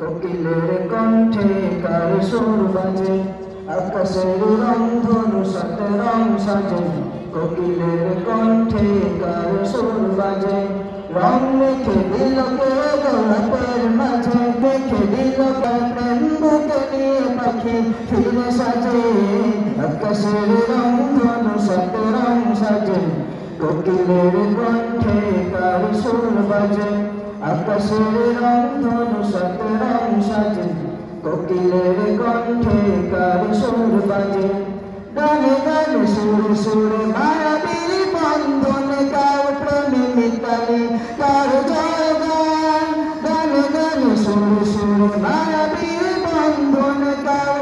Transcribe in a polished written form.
কোকিলের কণ্ঠে কার সুর বাজে, আকাশের রংধনু সাথে রং সাজে। কোকিলের কণ্ঠে কার সুর বাজে, রং মেখে দিল কে গোলাপের মাঝে, মেখে দিল প্রেম বুকে নিয়ে পাখি ফিরে সাজে। আকাশের রংধনু সাথে রং সাজে, কোকিলের কণ্ঠে কার সুর বাজে, আকাশের রংধনু সাথে রং সাজে। কোকিলের কণ্ঠে কার সুর বাজে, গানে গানে সুরে সুরে মায়াবী বন্ধন কার প্রেমে মিতালি কার জয়গান। গানে গানে সুরে সুরে মায়াবী বন্ধন কার